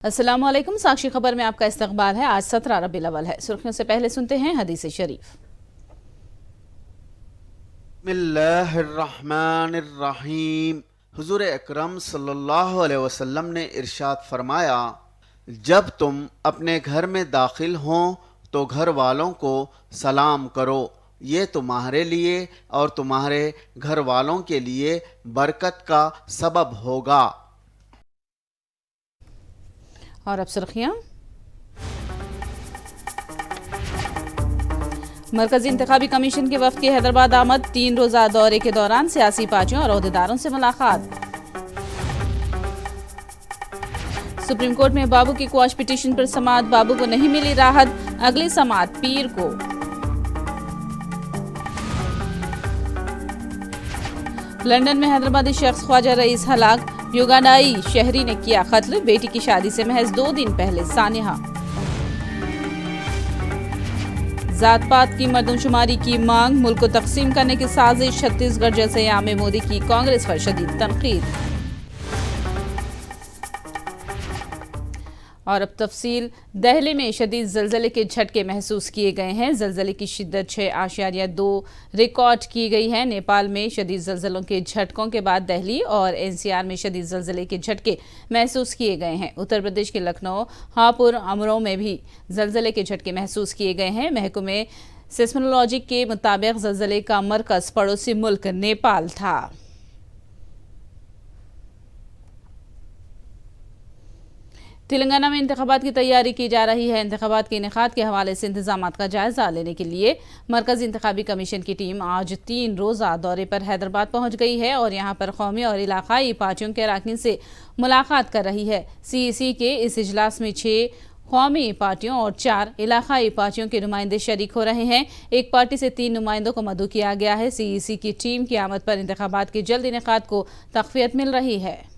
अस्सलाम वालेकुम। साक्षी खबर में आपका इस्तकबाल है। आज 17 रबीउल अव्वल है। सुर्खियों से पहले सुनते हैं हदीस शरीफ। बिस्मिल्लाहिर्रहमानिर्रहीम। हुजूर अकरम सल्लल्लाहु अलैहि वसल्लम ने इरशाद फरमाया, जब तुम अपने घर में दाखिल हों तो घर वालों को सलाम करो, ये तुम्हारे लिए और तुम्हारे घर वालों के लिए बरकत का सबब होगा। और अब सुर्खियां। मरकजी इंतखाबी कमीशन के वफद की हैदराबाद आमद। 3 रोजा दौरे के दौरान सियासी पार्टियों और ओहदेदारों से मुलाकात। सुप्रीम कोर्ट में बाबू की क्वाश पिटीशन पर समाअत। बाबू को नहीं मिली राहत, अगली समाअत पीर को। लंदन में हैदराबादी शख्स ख्वाजा रईस हलाक। युगांडाई शहरी ने किया कत्ल। बेटी की शादी से महज 2 दिन पहले सानिहा। जात पात की मर्दमशुमारी की मांग। मुल्क को तकसीम करने की साजिश। छत्तीसगढ़ जैसे याम मोदी की कांग्रेस पर शदीद तनकीद। और अब तफसील। दिल्ली में शदीद जलजले के झटके महसूस किए गए हैं। जलजले की शिद्दत 6.2 रिकॉर्ड की गई है। नेपाल में शदीद जलजलों के झटकों के बाद दिल्ली और एनसीआर में शदीद जलजले के झटके महसूस किए गए हैं। उत्तर प्रदेश के लखनऊ, हापुड़, अमरोह में भी जलजले के झटके महसूस किए गए हैं। महकमे सेस्मोलॉजी के मुताबिक जलजले का मरकज पड़ोसी मुल्क नेपाल था। तेलंगाना में इंतखाबात की तैयारी की जा रही है। इंतखाबात के इनेकाद के हवाले से इंतजामात का जायजा लेने के लिए मरकजी इंतखाबी कमीशन की टीम आज 3 रोजा दौरे पर हैदराबाद पहुंच गई है और यहां पर कौमी और इलाकाई पार्टियों के अरकान से मुलाकात कर रही है। सीईसी के इस इजलास में 6 कौमी पार्टियों और 4 इलाकाई पार्टियों के नुमाइंदे शरीक हो रहे हैं। एक पार्टी से 3 नुमाइंदों को मदऊ किया गया है। सीईसी की टीम की आमद पर इंतखाबात के जल्द इनेकाद को तक़वियत मिल रही है।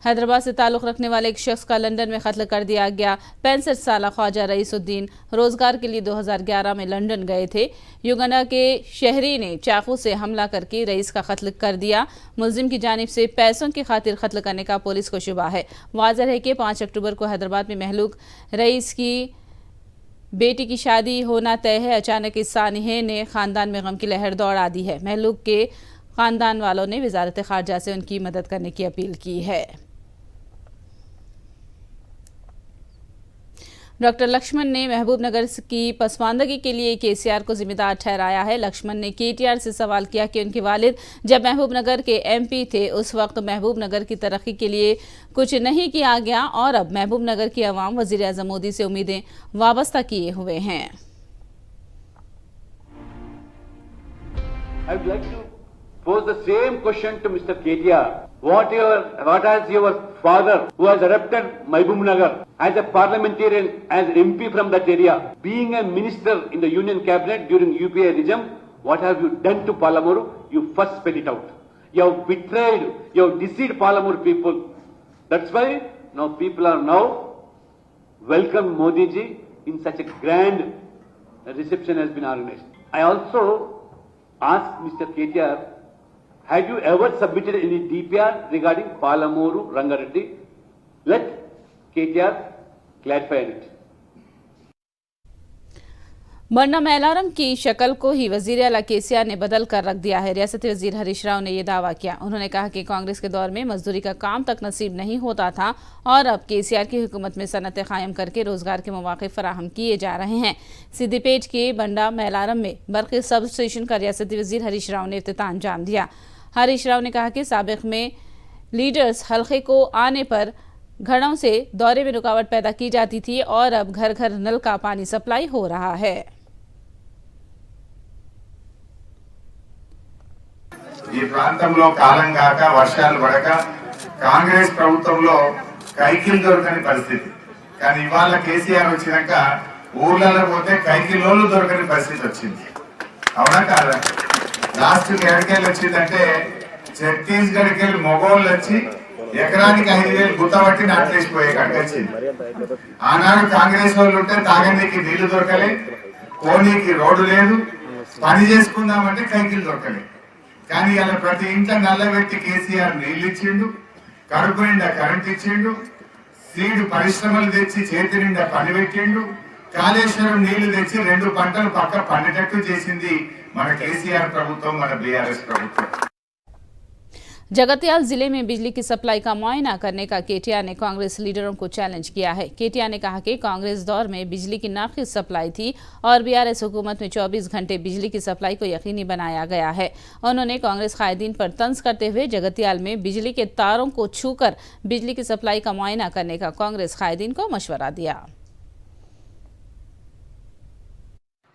हैदराबाद से ताल्लुक़ रखने वाले एक शख्स का लंदन में कत्ल कर दिया गया। 65 साल ख्वाजा रईसुद्दीन रोजगार के लिए 2011 में लंदन गए थे। युगांडा के शहरी ने चाकू से हमला करके रईस का कत्ल कर दिया। मुल्जिम की जानिब से पैसों की खातिर कत्ल करने का पुलिस को शुबा है। वाज़ेह है कि 5 अक्टूबर को हैदराबाद में महलूक रईस की बेटी की शादी होना तय है। अचानक इस सानिहे ने खानदान में गम की लहर दौड़ा दी है। महलूक के खानदान वालों ने वजारत खारजा से उनकी मदद करने की अपील की है। डॉक्टर लक्ष्मण ने महबूब नगर की पसमानदगी के लिए केसीआर को जिम्मेदार ठहराया है। लक्ष्मण ने केटीआर से सवाल किया कि उनके वालिद जब महबूब नगर के एमपी थे उस वक्त महबूब नगर की तरक्की के लिए कुछ नहीं किया गया और अब महबूब नगर की अवाम वजीर आज़म मोदी से उम्मीदें वाबस्ता किए हुए हैं। Pose the same question to Mr. KTR. What has your father, who has adopted Mahbubnagar as a parliamentarian, as MP from that area, being a minister in the Union Cabinet during UPA regime, what have you done to Palamuru? You first spell it out. You have betrayed, you have deceived Palamuru people. That's why now people are now welcome Modi ji in such a grand reception has been organized. I also asked Mr. KTR, had you ever submitted any DPR regarding Palamuru Rangareddy? Let KTR clarify it. मरना मैलारम की शक्ल को ही वजीर आला केसीआर ने बदल कर रख दिया है। रियासती वजीर हरीश राव ने यह दावा किया। उन्होंने कहा कि कांग्रेस के दौर में मजदूरी का काम तक नसीब नहीं होता था और अब केसीआर की हुकूमत में सनतें कायम करके रोजगार के मौके फराहम किए जा रहे हैं। सिद्दीपेट के बंडा मैलारम में बरक़ी सब स्टेशन का रियासती वजीर हरीश राव ने इफ्तिताह अंजाम दिया। हरीश राव ने कहा कि साबिक़ में लीडर्स हल्के को आने पर घरों से दौरे में रुकावट पैदा की जाती थी और अब घर घर नल का पानी सप्लाई हो रहा है। ఈ ప్రాంతంలో కాలం కాక వర్షాలు పడక కాంగ్రెస్ ప్రభుత్వంలో కైకిల్ దొరకని పరిస్థితి. కానీ ఇవాళ కేసీఆర్ వచ్చినాక ఊర్లలో పోతే కైకిల్లోళ్ళు దొరకని పరిస్థితి వచ్చింది. అవునా కాదా? లాస్ట్ ఎక్కడికెళ్ళి వచ్చిందంటే ఛత్తీస్గఢ్కి వెళ్ళి మొగోళ్ళు వచ్చి ఎకరానికి 5,000 గుత్తబట్టి నాటేసిపోయే కాడికి వచ్చింది. ఆనాడు కాంగ్రెస్ వాళ్ళు ఉంటే తాగనీకి నీళ్లు దొరకలే, పోనీకి రోడ్డు లేదు, పని చేసుకుందామంటే కైకిల్ దొరకలే. కానీ ఇలా ప్రతి ఇంట్లో నల్లబెట్టి కేసీఆర్ నీళ్లు ఇచ్చిండు, కడుపు నిండా కరెంట్ ఇచ్చిండు, సీడు పరిశ్రమలు తెచ్చి చేతి నిండా పని పెట్టిండు, కాళేశ్వరం నీళ్లు తెచ్చి 2 పంటలు పక్క పండేటట్టు చేసింది మన కేసీఆర్ ప్రభుత్వం, మన బీఆర్ఎస్ ప్రభుత్వం। जगतियाल जिले में बिजली की सप्लाई का मुआयना करने का केटीआर ने कांग्रेस लीडरों को चैलेंज किया है। केटीआर ने कहा कि कांग्रेस दौर में बिजली की नाक़िस सप्लाई थी और बीआरएस हुकूमत में 24 घंटे बिजली की सप्लाई को यकीनी बनाया गया है। उन्होंने कांग्रेस कायदीन पर तंज करते हुए जगतियाल में बिजली के तारों को छूकर बिजली की सप्लाई का मुआयना करने का कांग्रेस कायदीन को मशवरा दिया।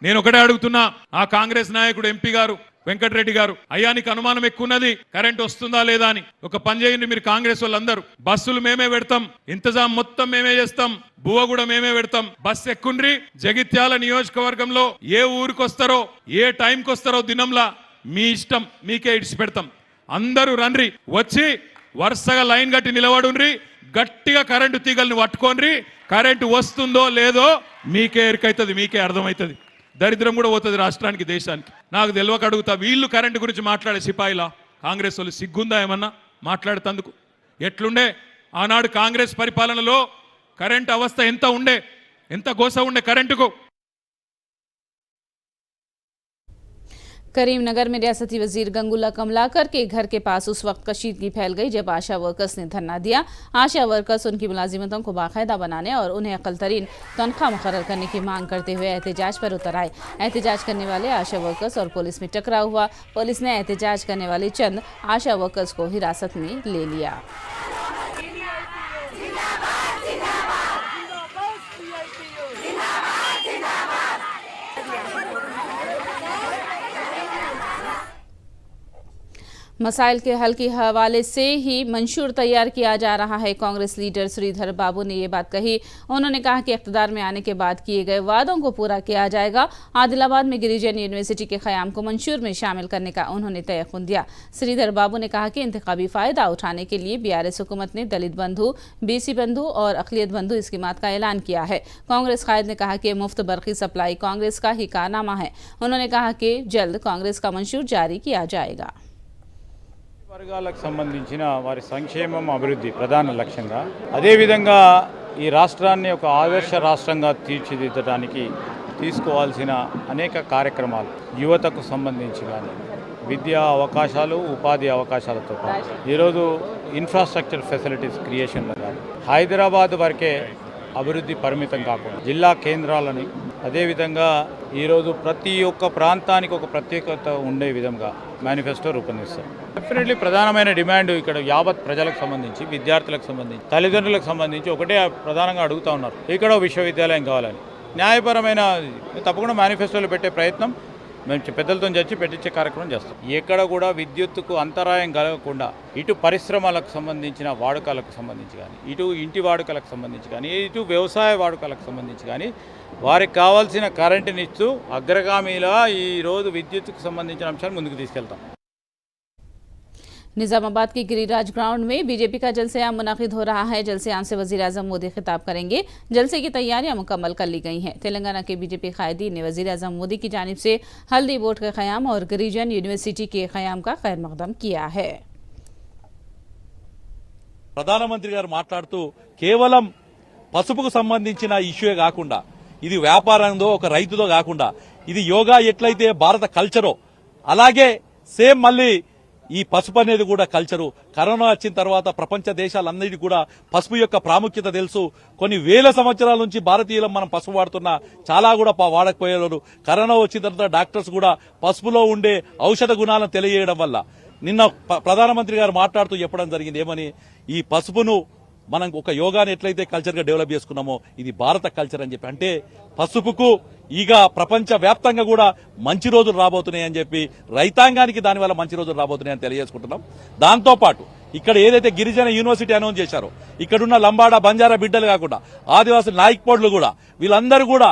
నేను ఒకటే అడుగుతున్నా, ఆ కాంగ్రెస్ నాయకుడు ఎంపీ గారు వెంకటరెడ్డి గారు, అయ్యా నీకు అనుమానం ఎక్కున్నది కరెంట్ వస్తుందా లేదా అని, ఒక పని చేయండి మీరు కాంగ్రెస్ వాళ్ళందరూ, బస్సులు మేమే పెడతాం, ఇంతజాం మొత్తం మేమే చేస్తాం, బువ్వ కూడా మేమే పెడతాం, బస్సు ఎక్కుండ్రి, జగిత్యాల నియోజకవర్గంలో ఏ ఊరికి వస్తారో ఏ టైంకి వస్తారో దినంలా మీ ఇష్టం, మీకే ఇడిచి పెడతాం, అందరూ రండ్రి, వచ్చి వరుసగా లైన్ కట్టి నిలబడుండ్రి, గట్టిగా కరెంటు తీగల్ని పట్టుకోండి, కరెంటు వస్తుందో లేదో మీకే ఎరికైతుంది, మీకే అర్థమవుతుంది, దరిద్రం కూడా పోతుంది రాష్ట్రానికి దేశానికి। నాకు తెలియక అడుగుతా, వీళ్ళు కరెంటు గురించి మాట్లాడే సిపాయిలా కాంగ్రెస్ వాళ్ళు సిగ్గుందా ఏమన్నా మాట్లాడుతందుకు? ఎట్లుండే ఆనాడు కాంగ్రెస్ పరిపాలనలో కరెంటు అవస్థ ఎంత గోస ఉండే కరెంటుకు। करीमनगर में रियासती वजीर गंगुल्ला कमलाकर के घर के पास उस वक्त कशीदगी फैल गई जब आशा वर्कर्स ने धरना दिया। आशा वर्कर्स उनकी मुलाजिमतों को बाकायदा बनाने और उन्हें अकल तरीन तनख्वाह मुकर्रर करने की मांग करते हुए एहतजाज पर उतर आए। एहतजाज करने वाले आशा वर्कर्स और पुलिस में टकराव हुआ। पुलिस ने एहतजाज करने वाले चंद आशा वर्कर्स को हिरासत में ले लिया। मसाइल के हल के हवाले से ही मंशूर तैयार किया जा रहा है। कांग्रेस लीडर श्रीधर बाबू ने ये बात कही। उन्होंने कहा कि इख्तिदार में आने के बाद किए गए वादों को पूरा किया जाएगा। आदिलाबाद में गिरिजन यूनिवर्सिटी के क़याम को मंशूर में शामिल करने का उन्होंने तयक़ुन दिया। श्रीधर बाबू ने कहा कि इंतखाबी फ़ायदा उठाने के लिए बीआरएस हुकूमत ने दलित बंधु, बीसी बंधु और अक़लियत बंधु स्कीमात का ऐलान किया है। कांग्रेस कायद ने कहा कि मुफ्त बरक़ी सप्लाई कांग्रेस का ही कारनामा है। उन्होंने कहा कि जल्द कांग्रेस का मंशूर जारी किया जाएगा। వర్గాలకు సంబంధించిన వారి సంక్షేమం అభివృద్ధి ప్రధాన లక్ష్యంగా, అదేవిధంగా ఈ రాష్ట్రాన్ని ఒక ఆదర్శ రాష్ట్రంగా తీర్చిదిద్దడానికి తీసుకోవాల్సిన అనేక కార్యక్రమాలు, యువతకు సంబంధించి కానీ విద్యా అవకాశాలు, ఉపాధి అవకాశాలతో పాటు ఈరోజు ఇన్ఫ్రాస్ట్రక్చర్ ఫెసిలిటీస్ క్రియేషన్లో కానీ హైదరాబాద్ వరకే అభివృద్ధి పరిమితం కాకుండా జిల్లా కేంద్రాలని, అదేవిధంగా ఈరోజు ప్రతి ఒక్క ప్రాంతానికి ఒక ప్రత్యేకత ఉండే విధంగా మేనిఫెస్టో రూపొందిస్తారు. డెఫినెట్లీ ప్రధానమైన డిమాండ్ ఇక్కడ యావత్ ప్రజలకు సంబంధించి, విద్యార్థులకు సంబంధించి, తల్లిదండ్రులకు సంబంధించి ఒకటే ప్రధానంగా అడుగుతూ ఉన్నారు, ఇక్కడ విశ్వవిద్యాలయం కావాలని. న్యాయపరమైన తప్పకుండా మేనిఫెస్టోలో పెట్టే ప్రయత్నం మేము పెద్దలతో చర్చి పెట్టించే కార్యక్రమం చేస్తాం. ఎక్కడ కూడా విద్యుత్తుకు అంతరాయం కలగకుండా ఇటు పరిశ్రమలకు సంబంధించిన వాడుకలకు సంబంధించి కానీ, ఇటు ఇంటి వాడుకలకు సంబంధించి కానీ, ఇటు వ్యవసాయ వాడుకలకు సంబంధించి కానీ వారికి కావాల్సిన కరెంటుని ఇస్తూ అగ్రగామిలా ఈరోజు విద్యుత్తుకు సంబంధించిన అంశాన్ని ముందుకు తీసుకెళ్తాం। निजामाबाद के गिरिराज ग्राउंड में बीजेपी का जलसा मुनाकिद हो रहा है। जलसे से वजीर आजम मोदी खिताब करेंगे। जलसे की तैयारियां मुकम्मल कर ली गई हैं। तेलंगाना के बीजेपी कायदीन ने वजीर आजम मोदी की जानिब से हल्दी बोर्ड के क़याम और गिरिजन यूनिवर्सिटी के क़याम का खैर मकदम किया है। ప్రధానమంత్రి గారు మాట్లాడుతూ కేవలం పసుపుకు సంబంధించిన ఇష్యూయే కాకుండా, ఇది వ్యాపారంలో ఒక రైతుతో కాకుండా, ఇది యోగా ఎట్లయితే భారత కల్చరో అలాగే సేమ్ మళ్ళీ ఈ పసుపు అనేది కూడా కల్చరు. కరోనా వచ్చిన తర్వాత ప్రపంచ దేశాలన్నిటి కూడా పసుపు యొక్క ప్రాముఖ్యత తెలుసు. కొన్ని వేల సంవత్సరాల నుంచి భారతీయులం మనం పసుపు వాడుతున్నా, చాలా కూడా వాడకపోయేవారు. కరోనా వచ్చిన తర్వాత డాక్టర్స్ కూడా పసుపులో ఉండే ఔషధ గుణాలను తెలియజేయడం వల్ల నిన్న ప్రధానమంత్రి గారు మాట్లాడుతూ చెప్పడం జరిగింది ఏమని, ఈ పసుపును మనం ఒక యోగాని ఎట్లయితే కల్చర్ గా డెవలప్ చేసుకున్నామో ఇది భారత కల్చర్ అని చెప్పి, అంటే పసుపుకు ఇక ప్రపంచ వ్యాప్తంగా కూడా మంచి రోజులు రాబోతున్నాయని చెప్పి, రైతాంగానికి దానివల్ల మంచి రోజులు రాబోతున్నాయని తెలియజేసుకుంటున్నాం. దాంతో పాటు ఇక్కడ ఏదైతే గిరిజన యూనివర్సిటీ అనౌన్స్ చేశారో, ఇక్కడున్న లంబాడా బంజారా బిడ్డలు కాకుండా ఆదివాసులు నాయక్పోడ్లు కూడా, వీళ్ళందరూ కూడా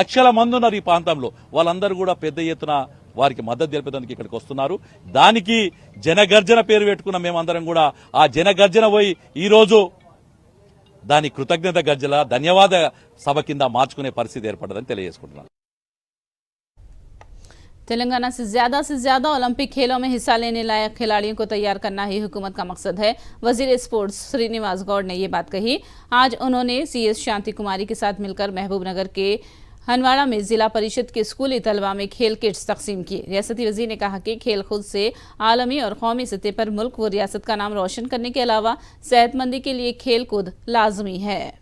లక్షల మంది ఉన్నారు ఈ ప్రాంతంలో, వాళ్ళందరూ కూడా పెద్ద ఎత్తున వారికి మద్దతు తెలిపేందుకు ఇక్కడికి వస్తున్నారు. దానికి జనగర్జన పేరు పెట్టుకున్న మేమందరం కూడా ఆ జనగర్జన పోయి ఈ రోజు దాని కృతజ్ఞత గర్జల ధన్యవాద సభ కింద మార్చుకునే పరిస్థితి ఏర్పడదని తెలియజేసుకుంటున్నాను. तेलंगाना से ज्यादा ओलंपिक खेलों में हिस्सा लेने लायक खिलाड़ियों को तैयार करना ही हुकूमत का मकसद है। वजीर स्पोर्ट्स श्रीनिवास गौड़ ने ये बात कही। आज उन्होंने सीएस शांति कुमारी के साथ मिलकर महबूबनगर के हनवाड़ा में जिला परिषद के स्कूली तलबा में खेल किट्स तकसीम किए। रियासती वजीर ने कहा कि खेल खुद से आलमी और कौमी सतह पर मुल्क व रियासत का नाम रोशन करने के अलावा सेहतमंदी के लिए खेल कूद लाजमी है।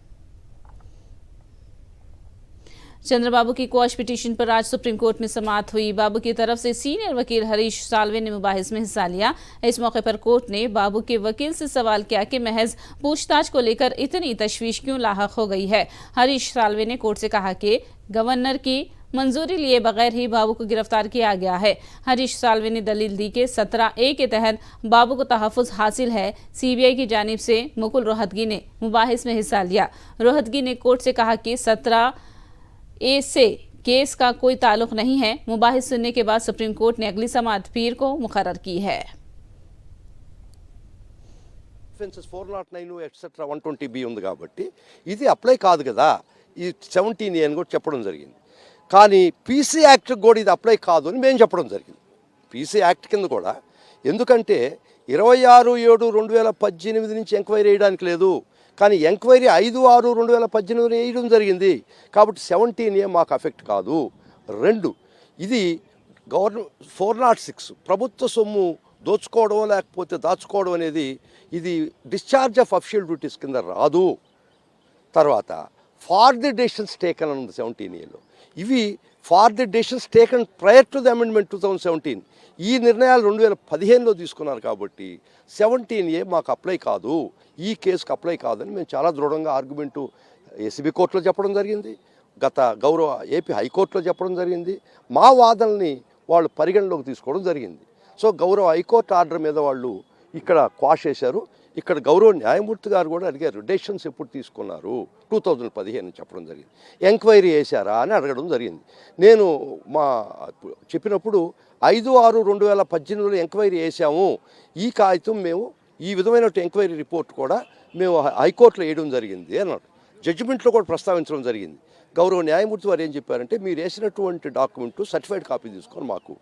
चंद्रबाबू की क्वाश पिटीशन पर आज सुप्रीम कोर्ट में समाअत हुई। बाबू की तरफ से सीनियर वकील हरीश साल्वे ने मुबाहिस में हिस्सा लिया। इस मौके पर कोर्ट ने बाबू के वकील से सवाल किया कि महज पूछताछ को लेकर इतनी तशवीश क्यों लाहक हो गई है। हरीश साल्वे ने कोर्ट से कहा कि गवर्नर की मंजूरी लिए बगैर ही बाबू को गिरफ्तार किया गया है। हरीश साल्वे ने दलील दी कि 17A के तहत बाबू को तहफ़्फ़ुज़ हासिल है। सीबीआई की जानिब से मुकुल रोहतगी ने मुबाहिस में हिस्सा लिया। रोहतगी ने कोर्ट से कहा कि 17A से केस का कोई ताल्लुक नहीं है। मुबाहिस सुनने के बाद सुप्रीम कोर्ट ने अगली समाअत पीर को मुकर्रर की है। offenses 409 ఎట్సెట్రా 120B ఉంది కాబట్టి ఇది అప్లై కాదు కదా, ఈ 17A అని కూడా చెప్పడం జరిగింది. కానీ పీసీ యాక్ట్ కూడా ఇది అప్లై కాదు అని మేము చెప్పడం జరిగింది. పీసీ యాక్ట్ కింద కూడా, ఎందుకంటే 26/7/2018 నుంచి ఎంక్వైరీ వేయడానికి లేదు, కానీ ఎంక్వైరీ 5/6/2018 వేయడం జరిగింది. కాబట్టి 17A మాకు అఫెక్ట్ కాదు. 2, ఇది గవర్నమెంట్ 406 ప్రభుత్వ సొమ్ము దోచుకోవడం లేకపోతే దాచుకోవడం అనేది ఇది డిశ్చార్జ్ ఆఫ్ అఫిషియల్ డ్యూటీస్ కింద రాదు. తర్వాత ఫార్ ది డెసిషన్స్ టేకన్ అని ఉంది 17Aలో. ఇవి for the decisions taken prior to the amendment 2017. ఈ నిర్ణయాలు 2015లో తీసుకున్నారు కాబట్టి 17A మాకు అప్లై కాదు, ఈ కేసుకు అప్లై కాదని మేము చాలా దృఢంగా ఆర్గ్యుమెంటు ఏసీబీ కోర్టులో చెప్పడం జరిగింది, గత గౌరవ ఏపీ హైకోర్టులో చెప్పడం జరిగింది. మా వాదనల్ని వాళ్ళు పరిగణలోకి తీసుకోవడం జరిగింది. సో గౌరవ హైకోర్టు ఆర్డర్ మీద వాళ్ళు ఇక్కడ క్వాష్ చేశారు. ఇక్కడ గౌరవ న్యాయమూర్తి గారు కూడా అడిగారు, డెసిషన్స్ ఎప్పుడు తీసుకున్నారు, 2015 చెప్పడం జరిగింది. ఎంక్వైరీ చేశారా అని అడగడం జరిగింది. నేను చెప్పినప్పుడు 5/6/2018లో ఎంక్వైరీ చేశాము, ఈ కాగితం మేము ఈ విధమైన ఎంక్వైరీ రిపోర్ట్ కూడా మేము హైకోర్టులో వేయడం జరిగింది అన్నాడు. జడ్జిమెంట్లో కూడా ప్రస్తావించడం జరిగింది. గౌరవ న్యాయమూర్తి వారు ఏం చెప్పారంటే, మీరు వేసినటువంటి డాక్యుమెంటు సర్టిఫైడ్ కాపీ తీసుకొని మాకు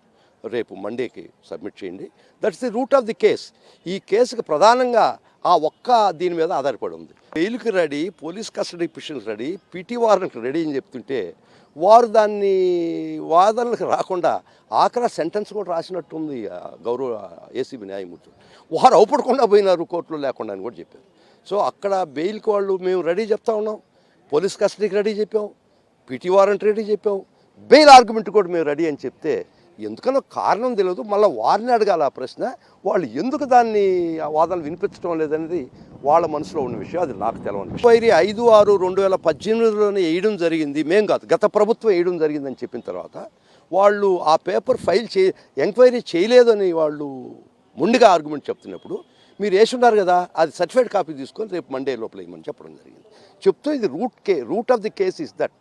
రేపు మండేకి సబ్మిట్ చేయండి. That's the root of the case. ఈ కేసుకి ప్రధానంగా ఆ ఒక్క దీని మీద ఆధారపడి ఉంది. బెయిల్కి ready, police custody petitions ready, PT వారెంట్కి రెడీ అని చెప్తుంటే వారు దాన్ని వాదనలకు రాకుండా ఆఖరా సెంటెన్స్ కూడా రాసినట్టుంది గౌరవ ఏసీబీ న్యాయమూర్తి. వారు అవపడకుండా పోయినారు కోర్టులో లేకుండా అని కూడా చెప్పారు. సో అక్కడ బెయిల్కి వాళ్ళు మేము రెడీ చెప్తా ఉన్నాం, పోలీస్ కస్టడీకి రెడీ చెప్పాం, పీటీ వారెంట్ రెడీ చెప్పాం, బెయిల్ ఆర్గ్యుమెంట్ కూడా మేము రెడీ అని చెప్తే ఎందుకనో కారణం తెలియదు. మళ్ళీ వారిని అడగాలి ఆ ప్రశ్న, వాళ్ళు ఎందుకు దాన్ని ఆ వాదనలు వినిపించడం లేదనేది వాళ్ళ మనసులో ఉన్న విషయం, అది నాకు తెలవని విషయం. ఎంక్వైరీ 5/6/2018లోనే వేయడం జరిగింది, మేం కాదు, గత ప్రభుత్వం వేయడం జరిగిందని చెప్పిన తర్వాత వాళ్ళు ఆ పేపర్ ఎంక్వైరీ చేయలేదని వాళ్ళు ముందుగా ఆర్గ్యుమెంట్ చెప్తున్నప్పుడు, మీరు వేసి ఉన్నారు కదా, అది సర్టిఫైడ్ కాపీ తీసుకొని రేపు మండే లోపల వేయమని చెప్పడం జరిగింది. చెప్తూ ఇది route of the case is that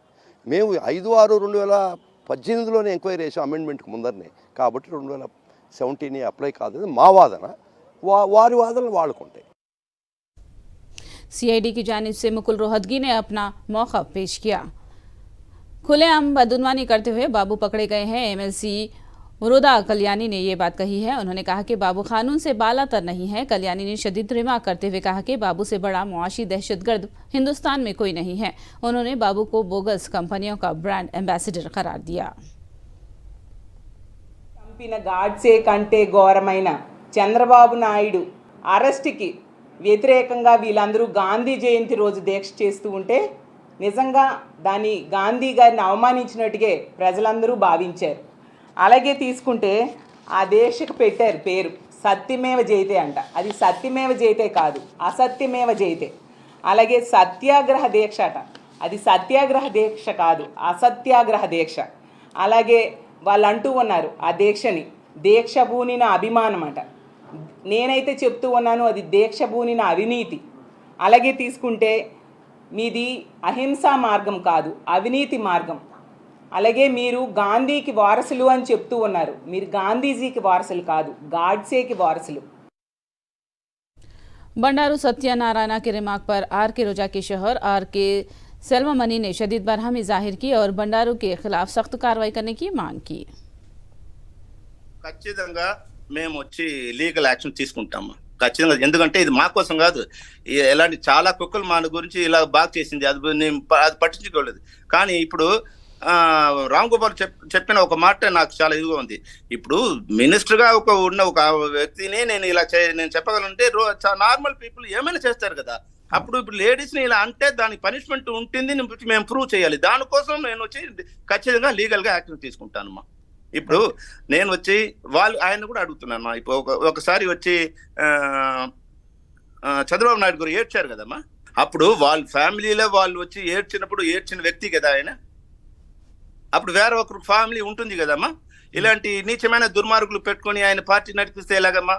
మేము 5/6/2018లోనే ఎంక్వైరీ చేసాం అమెండ్మెంట్కి ముందరనే, కాబట్టి 2017 అప్లై కాదని మా వాదన, వారి వాదనలు వాళ్ళకుంటాయి. सीआईडी की जानिब से मुकुल रोहतगी ने अपना मौक़िफ़ पेश किया। खुलेआम बदउनवानी करते हुए बाबू पकड़े गए हैं। एमएलसी रुदा कल्याणी ने ये बात कही है। उन्होंने कहा कि बाबू कानून से बालातर नहीं है। कल्याणी ने शदीद रिमार्क करते हुए कहा कि बाबू से बड़ा मुआशी दहशतगर्द हिंदुस्तान में कोई नहीं है। उन्होंने बाबू को बोगस कंपनियों का ब्रांड एम्बेसडर करार दिया। చంపిన గాడ్సే కంటే ఘోరమైన చంద్రబాబు నాయుడు అరెస్ట్కి వ్యతిరేకంగా వీళ్ళందరూ గాంధీ జయంతి రోజు దీక్ష చేస్తూ ఉంటే నిజంగా దాన్ని గాంధీ గారిని అవమానించినట్టుగా ప్రజలందరూ భావించారు. అలాగే తీసుకుంటే ఆ దీక్షకు పెట్టారు పేరు సత్యమేవ జయతే అంట. అది సత్యమేవ జయతే కాదు, అసత్యమేవ జయతే. అలాగే సత్యాగ్రహ దీక్ష అట, అది సత్యాగ్రహ దీక్ష కాదు, అసత్యాగ్రహ దీక్ష. అలాగే వాళ్ళు అంటూ ఉన్నారు ఆ దీక్షని దీక్ష భూనిన అభిమానం అట. నేనైతే చెప్తూ ఉన్నాను అది దీక్ష భూనిన అవినీతి. అలాగే తీసుకుంటే మీది అహింసా మార్గం కాదు, అవినీతి మార్గం. అలాగే మీరు గాంధీకి వారసులు అని చెప్తూ ఉన్నారు, మీరు గాంధీజీకి వారసులు కాదు, గాడ్సేకి వారసులు. बंडारू सत्यनारायण के रिमार्क पर आर के रोजा के शोहर आर के सेल्वमणि ने शदीद बरहमी जाहिर की और बंडारू के खिलाफ सख्त कार्रवाई करने की मांग की। ఖచ్చితంగా మేము వచ్చి లీగల్ యాక్షన్ తీసుకుంటాము ఖచ్చితంగా. ఎందుకంటే ఇది మా కోసం కాదు, ఎలాంటి చాలా కుక్కలు మన గురించి ఇలా బాగా చేసింది, అది పట్టించుకోలేదు. కానీ ఇప్పుడు రామ్ గోపాల్ చెప్పిన ఒక మాట నాకు చాలా ఇదిగా ఉంది. ఇప్పుడు మినిస్టర్ గా ఉన్న ఒక వ్యక్తిని నేను ఇలా నేను చెప్పగలంటే నార్మల్ పీపుల్ ఏమైనా చేస్తారు కదా. అప్పుడు ఇప్పుడు లేడీస్ ని ఇలా అంటే దానికి పనిష్మెంట్ ఉంటుంది, మేము ప్రూవ్ చేయాలి. దానికోసం నేను వచ్చి ఖచ్చితంగా లీగల్ గా యాక్షన్ తీసుకుంటానమ్మా. ఇప్పుడు నేను వచ్చి ఆయన కూడా అడుగుతున్నాను. ఇప్పుడు ఒకసారి వచ్చి చంద్రబాబు నాయుడు గారు ఏడ్చారు కదమ్మా, అప్పుడు వాళ్ళ ఫ్యామిలీలో వాళ్ళు వచ్చి ఏడ్చిన వ్యక్తి కదా ఆయన. అప్పుడు వేరే ఒక ఫ్యామిలీ ఉంటుంది కదమ్మా. ఇలాంటి నీచమైన దుర్మార్గులు పెట్టుకొని ఆయన పార్టీ నడిపిస్తే ఎలాగమ్మా?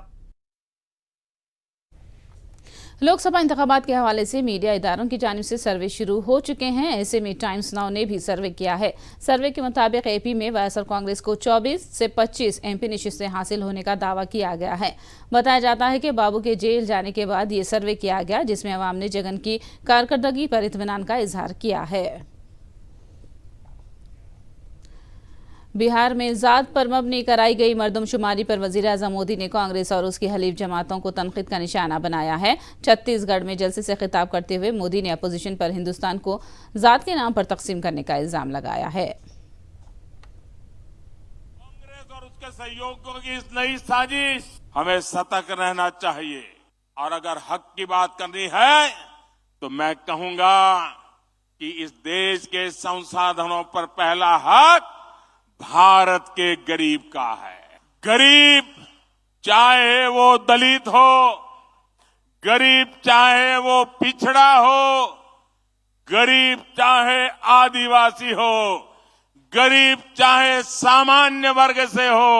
लोकसभा इंतखाबात के हवाले से मीडिया इदारों की जानिब से सर्वे शुरू हो चुके हैं। ऐसे में टाइम्स नाउ ने भी सर्वे किया है। सर्वे के मुताबिक एपी में वायएसआर कांग्रेस को 24 से 25 एमपी नशिस्तें हासिल होने का दावा किया गया है। बताया जाता है कि बाबू के जेल जाने के बाद ये सर्वे किया गया, जिसमें अवाम ने जगन की कारकर्दगी पर इत्मीनान का इजहार किया है। बिहार में जात पर मबनी कराई गई मर्दमशुमारी पर वजीर-ए-आज़म मोदी ने कांग्रेस और उसकी हलीफ जमातों को तनकीद का निशाना बनाया है। छत्तीसगढ़ में जलसे से खिताब करते हुए मोदी ने अपोजिशन पर हिंदुस्तान को जात के नाम पर तकसीम करने का इल्जाम लगाया है। कांग्रेस और उसके सहयोगियों की इस नई साजिश, हमें सतर्क रहना चाहिए। और अगर हक की बात करनी है तो मैं कहूंगा कि इस देश के संसाधनों पर पहला हक भारत के गरीब का है। गरीब चाहे वो दलित हो, गरीब चाहे वो पिछड़ा हो, गरीब चाहे आदिवासी हो, गरीब चाहे सामान्य वर्ग से हो,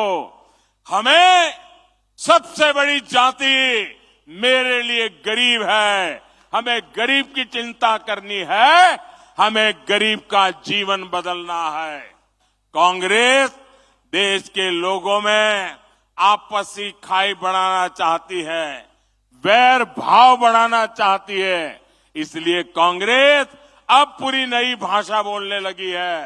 हमें सबसे बड़ी जाति मेरे लिए गरीब है। हमें गरीब की चिंता करनी है, हमें गरीब का जीवन बदलना है। कांग्रेस देश के लोगों में आपसी खाई बढ़ाना चाहती है, वैर भाव बढ़ाना चाहती है। इसलिए कांग्रेस अब पूरी नई भाषा बोलने लगी है।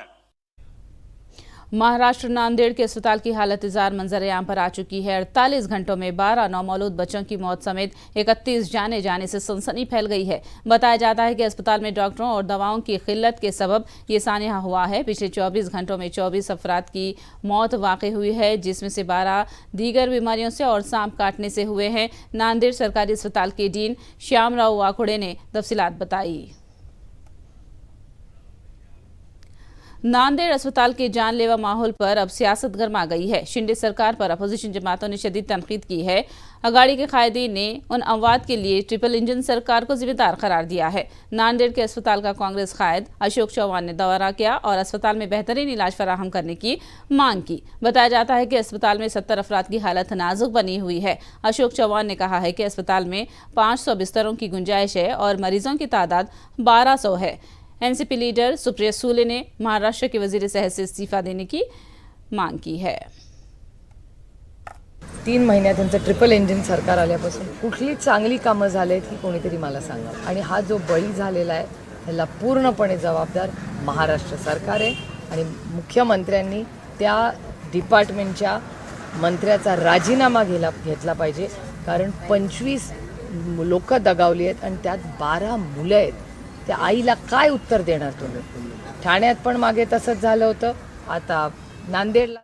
महाराष्ट्र नांदेड़ के अस्पताल की हालत इजार मंजर-ए-आम पर आ चुकी है। 48 घंटों में 12 नवमौलूद बच्चों की मौत समेत 31 जाने जाने से सनसनी फैल गई है। बताया जाता है कि अस्पताल में डॉक्टरों और दवाओं की किल्लत के सबब ये सानिया हुआ है। पिछले 24 घंटों में 24 अफराद की मौत वाक़ई हुई है, जिसमें से 12 दीगर बीमारियों से और सांप काटने से हुए हैं। नांदेड़ सरकारी अस्पताल के डीन श्यामराव वाकुड़े ने तफसीलात बताई। नांदेड़ अस्पताल के जानलेवा माहौल पर अब सियासत गर्मा गई है। शिंदे सरकार पर अपोजिशन जमातों ने शदीद तनकीद की है। अगाड़ी के कायदीन ने उन अमवात के लिए ट्रिपल इंजन सरकार को जिम्मेदार करार दिया है। नांदेड़ के अस्पताल का कांग्रेस कायद अशोक चौहान ने दौरा किया और अस्पताल में बेहतरीन इलाज फराहम करने की मांग की। बताया जाता है कि अस्पताल में 70 अफराद की हालत नाजुक बनी हुई है। अशोक चौहान ने कहा है कि अस्पताल में 500 बिस्तरों की गुंजाइश है और मरीजों की तादाद 1200 है। एनसीपी लीडर सुप्रिया सुले ने महाराष्ट्र के वजीर सेहत से इस्तीफा देने की मांग की है। 3 महिन्यात त्यांचं ट्रिपल इंजिन सरकार आल्यापासून कुठली चांगली कामं झालीत ही कोणीतरी मला सांगा। आणि हा जो बळी झालेला आहे त्याला पूर्णपणे जबाबदार महाराष्ट्र सरकार आहे आणि मुख्यमंत्र्यांनी त्या डिपार्टमेंटच्या मंत्र्याचा राजीनामा घेतला पाहिजे, कारण 25 लोक दगावली आहेत आणि त्यात 12 मुलं आहेत। त्या आईला काय उत्तर देणार तुम्ही? ठाण्यात पण मागे तसंच झालं होतं, आता नांदेडला।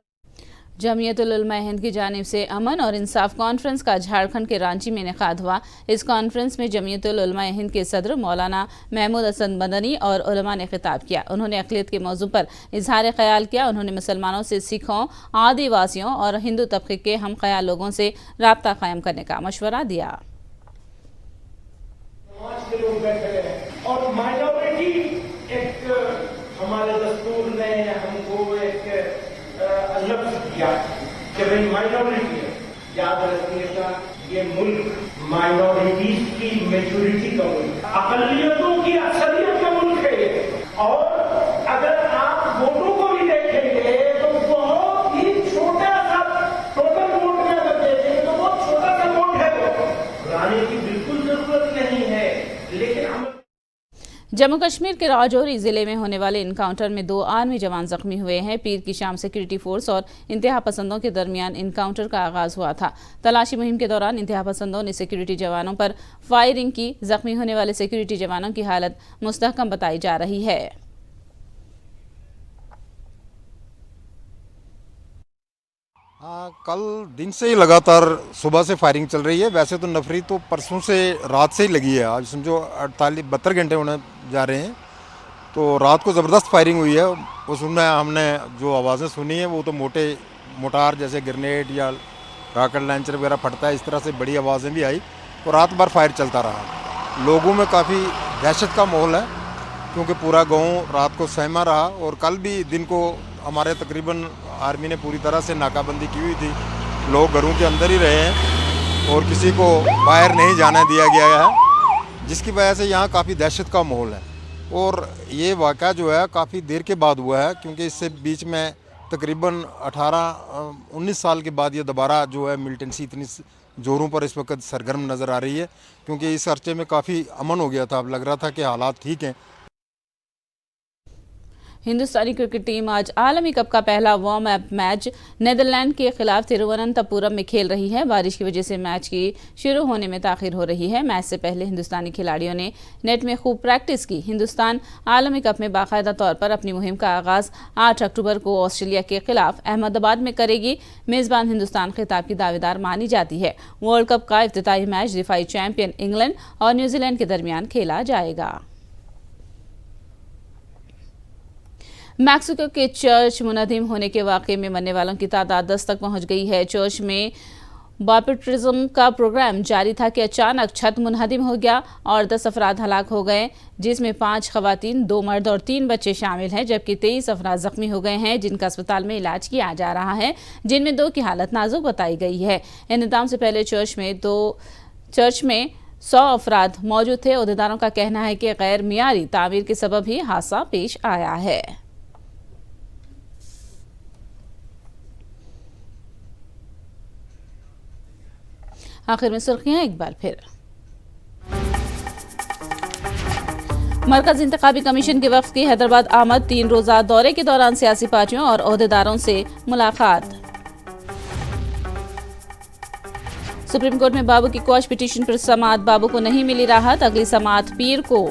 जमीयतुल उलमा हिंद की जानिब से अमन और इंसाफ कॉन्फ्रेंस का झारखंड के रांची में इनेकाद हुआ। इस कॉन्फ्रेंस में जमीयतुल उलमा हिंद के सदर मौलाना महमूद हसन मदनी और उलमा ने खिताब किया। उन्होंने अक़लियत के मौजू पर इजहार ख्याल किया। उन्होंने मुसलमानों से सिखों, आदिवासियों और हिंदू तबके के हम ख्याल लोगों से राब्ता कायम करने का मशवरा दिया। और माइनॉरिटी एक हमारे दस्तूर ने हमको एक लफ्ज दिया कि भाई माइनॉरिटी है। याद रखिएगा, ये मुल्क माइनॉरिटीज की मेजोरिटी का मुल्क, अक़लियतों की अक्सरियत का मुल्क है ये। और अगर आप वोटों को भी देखेंगे तो बहुत ही छोटा सा टोटल वोट में अगर देखेंगे तो बहुत छोटा सा वोट है। वो घबराने की बिल्कुल जरूरत नहीं है, लेकिन हम जम्मू कश्मीर के राजौरी जिले में होने वाले इनकाउंटर में 2 आर्मी जवान जख्मी हुए हैं। पीर की शाम सिक्योरिटी फोर्स और इंतहा पसंदों के दरमियान इनकाउंटर का आगाज हुआ था। तलाशी मुहिम के दौरान इंतहा पसंदों ने सिक्योरिटी जवानों पर फायरिंग की। जख्मी होने वाले सिक्योरिटी जवानों की हालत मुस्तहकम बताई जा रही है। हाँ, कल दिन से ही लगातार सुबह से फायरिंग चल रही है। वैसे तो नफरी तो परसों से रात से ही लगी है। आज समझो 72 घंटे होने जा रहे हैं, तो रात को ज़बरदस्त फायरिंग हुई है। उसमें हमने जो आवाज़ें सुनी हैं वो तो मोटार जैसे ग्रेनेड या रॉकेट लॉन्चर वगैरह फटता है, इस तरह से बड़ी आवाज़ें भी आई और रात भर फायर चलता रहा। लोगों में काफ़ी दहशत का माहौल है क्योंकि पूरा गाँव रात को सहमा रहा। और कल भी दिन को हमारे तकरीबन आर्मी ने पूरी तरह से नाकाबंदी की हुई थी। लोग घरों के अंदर ही रहे हैं और किसी को बाहर नहीं जाने दिया गया है, जिसकी वजह से यहाँ काफ़ी दहशत का माहौल है। और ये वाक़या जो है काफ़ी देर के बाद हुआ है क्योंकि इससे बीच में तकरीबन 18-19 साल के बाद ये दोबारा जो है मिलिटेंसी इतनी जोरों पर इस वक्त सरगर्म नज़र आ रही है क्योंकि इस अर्चे में काफ़ी अमन हो गया था। अब लग रहा था कि हालात ठीक हैं। हिंदुस्तानी क्रिकेट टीम आज आलमी कप का पहला वार्म अप मैच नीदरलैंड के खिलाफ तिरुवनंतपुरम में खेल रही है। बारिश की वजह से मैच की शुरू होने में ताखिर हो रही है। मैच से पहले हिंदुस्तानी खिलाड़ियों ने नेट में खूब प्रैक्टिस की। हिंदुस्तान आलमी कप में बाकायदा तौर पर अपनी मुहिम का आगाज 8 अक्टूबर को ऑस्ट्रेलिया के खिलाफ अहमदाबाद में करेगी। मेजबान हिंदुस्तान खिताब की दावेदार मानी जाती है। वर्ल्ड कप का इफ्तिताही मैच दिफाई चैंपियन इंग्लैंड और न्यूजीलैंड के दरमियान खेला जाएगा। मैक्सिको के चर्च मुनहदिम होने के वाक़े में मरने वालों की तादाद 10 तक पहुंच गई है। चर्च में बैप्टिज्म का प्रोग्राम जारी था कि अचानक छत मुनहदिम हो गया और 10 अफराद हलाक हो गए, जिसमें 5 खवातीन, 2 मर्द और 3 बच्चे शामिल हैं, जबकि 23 अफराद जख्मी हो गए हैं जिनका अस्पताल में इलाज किया जा रहा है, जिनमें 2 की हालत नाजुक बताई गई है। इंतजाम से पहले चर्च में 100 अफराद मौजूद थे। अहदेदारों का कहना है कि गैर मियारी तामीर के सबब ही हादसा पेश आया है। आखिर में सुर्खियां एक बार फिर। मरकज इंतखाबी कमीशन के वक्त की हैदराबाद आमद, 3 रोजा दौरे के दौरान सियासी पार्टियों और ओहदेदारों से मुलाकात। सुप्रीम कोर्ट में बाबू की क्वॉश पिटीशन पर समाअत, बाबू को नहीं मिली राहत, अगली समाअत पीर को।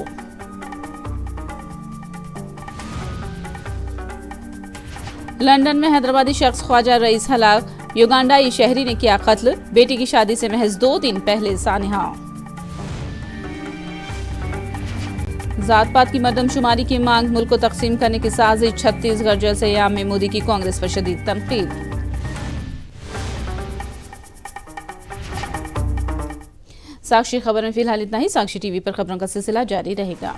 लंदन में हैदराबादी शख्स ख्वाजा रईस हलाक, युगांडाई शहरी ने किया कत्ल, बेटी की शादी से महज 2 दिन पहले सानिहा। जात पात की मर्दमशुमारी की मांग, मुल्क को तकसीम करने की साजिश, छत्तीसगढ़ जैसे याम में मोदी की कांग्रेस पर शदीद तनकीद। साक्षी खबर में फिलहाल इतना ही। साक्षी टीवी पर खबरों का सिलसिला जारी रहेगा।